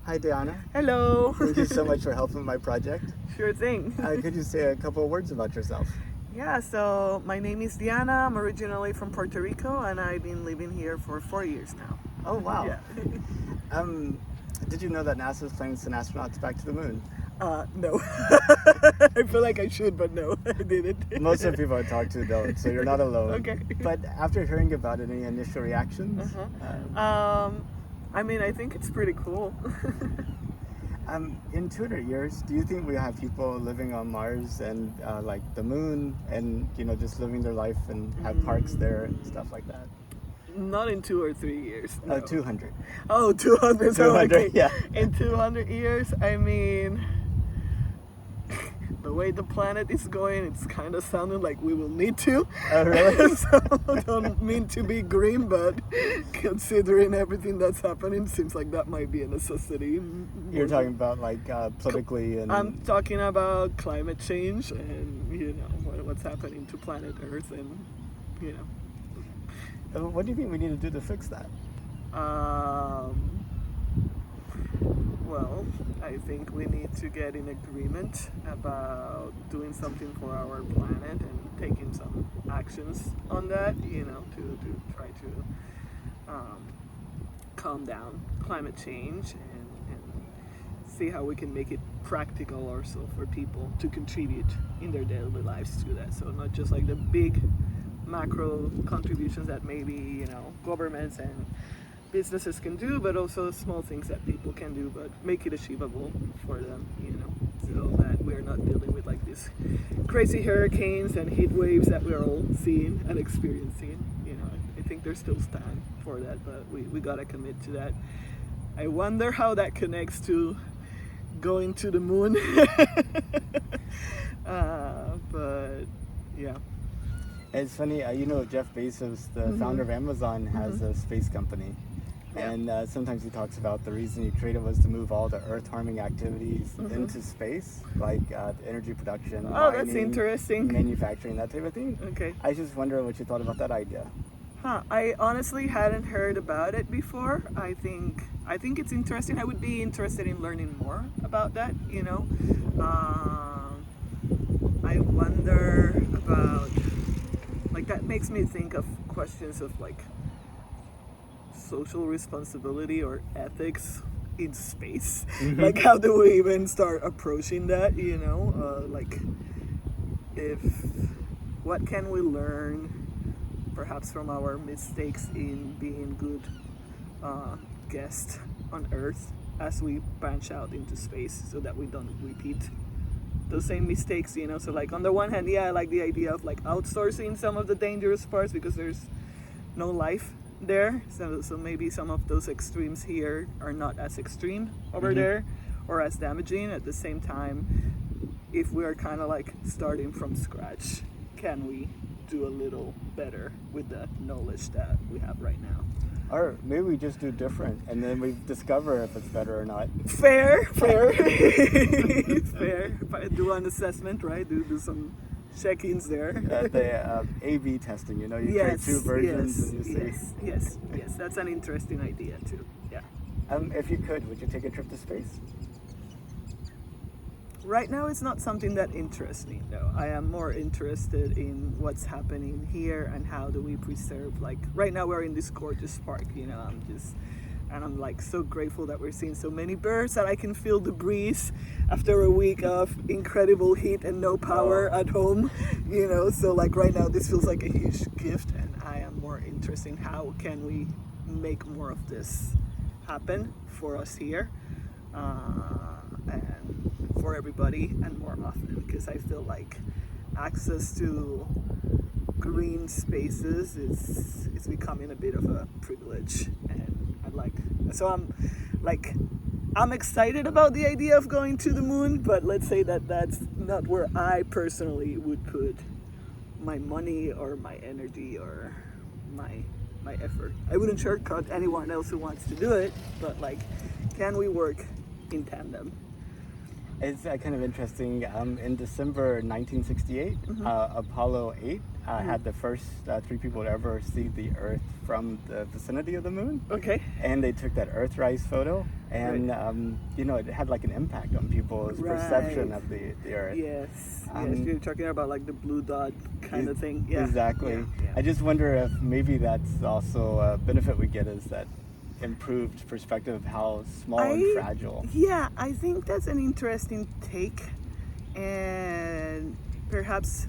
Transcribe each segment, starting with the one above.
Hi, Diana. Hello. Thank you so much for helping my project. Sure thing. Could you say a couple of words about yourself? Yeah, so my name is Diana. I'm originally from Puerto Rico and I've been living here for 4 years now. Oh, wow. Yeah. Did you know that NASA is planning to send astronauts back to the moon? No. I feel like I should, but no, I didn't. Most of the people I talk to don't, so you're not alone. Okay. But after hearing about it, any initial reactions? I mean, I think it's pretty cool. In 200 years, do you think we'll have people living on Mars and like the moon and, just living their life and have parks there and stuff like that? Not in 2 or 3 years. No. 200. Oh, 200. 200, Okay. yeah. In 200 years, I mean, the way the planet is going, it's kind of sounding like we will need to. Oh, really? So I don't mean to be grim, but considering everything that's happening, seems like that might be a necessity. You're talking about like politically and... I'm talking about climate change and, what's happening to planet Earth and, What do you think we need to do to fix that? Well, I think we need to get in agreement about doing something for our planet and taking some actions on that, to try to calm down climate change and see how we can make it practical also for people to contribute in their daily lives to that. So not just like the big macro contributions that maybe, governments and businesses can do, but also small things that people can do, but make it achievable for them, so that we're not dealing with like these crazy hurricanes and heat waves that we're all seeing and experiencing. I think there's still time for that, but we gotta commit to that. I wonder how that connects to going to the moon. But yeah. It's funny, Jeff Bezos, the founder of Amazon, has a space company. Yeah. And sometimes he talks about the reason he created was to move all the earth-harming activities into space, like energy production, Oh, that's mining, interesting. manufacturing, that type of thing. Okay. I just wonder what you thought about that idea. I honestly hadn't heard about it before. I think it's interesting. I would be interested in learning more about that, I wonder about, like, that makes me think of questions of like social responsibility or ethics in space. Like, how do we even start approaching that, like, what can we learn perhaps from our mistakes in being good guests on Earth as we branch out into space, so that we don't repeat those same mistakes, so like on the one hand, I like the idea of like outsourcing some of the dangerous parts because there's no life there, so maybe some of those extremes here are not as extreme over there or as damaging. At the same time, if we are kind of like starting from scratch, can we do a little better with the knowledge that we have right now? Or maybe we just do different, and then we discover if it's better or not. Fair. Fair. Do an assessment, right? Do some check-ins there. The A/B testing, you create two versions and you see. Yes. That's an interesting idea too. Yeah. If you could, would you take a trip to space? Right now, it's not something that interests me. No, I am more interested in what's happening here and how do we preserve. Like right now, we're in this gorgeous park. I'm like so grateful that we're seeing so many birds that I can feel the breeze after a week of incredible heat and no power at home. So like right now, this feels like a huge gift, and I am more interested in how can we make more of this happen for us here. And for everybody and more often, because I feel like access to green spaces is becoming a bit of a privilege, and I'm excited about the idea of going to the moon, but let's say that that's not where I personally would put my money or my energy or my effort. I wouldn't shortcut anyone else who wants to do it, but like, can we work in tandem? It's kind of interesting. In December 1968, Apollo 8 had the first 3 people to ever see the Earth from the vicinity of the moon. Okay. And they took that Earthrise photo. and you know, it had like an impact on people's perception Right. of the Earth. Yes, Um, yes, you're talking about like the blue dot kind of thing. Yeah, Exactly. Yeah, yeah. I just wonder if maybe that's also a benefit we get, is that improved perspective of how small and fragile. Yeah, I think that's an interesting take, and perhaps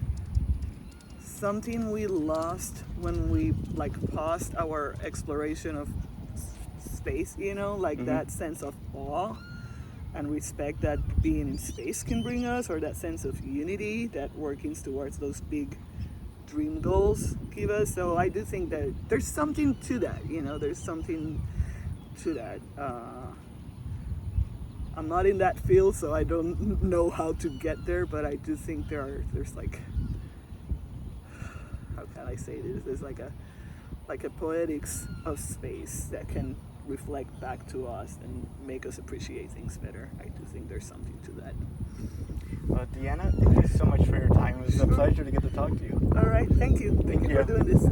something we lost when we like paused our exploration of space. You know, like that sense of awe and respect that being in space can bring us, or that sense of unity that working towards those big dream goals give us. So I do think that there's something to that. You know, there's something to that. I'm not in that field, so I don't know how to get there, but I do think there's like, how can I say this? There's like a poetics of space that can reflect back to us and make us appreciate things better. I do think there's something to that. Well, Deanna, thank you so much for your time. It was a pleasure to get to talk to you. All right, thank you. Thank you for doing this.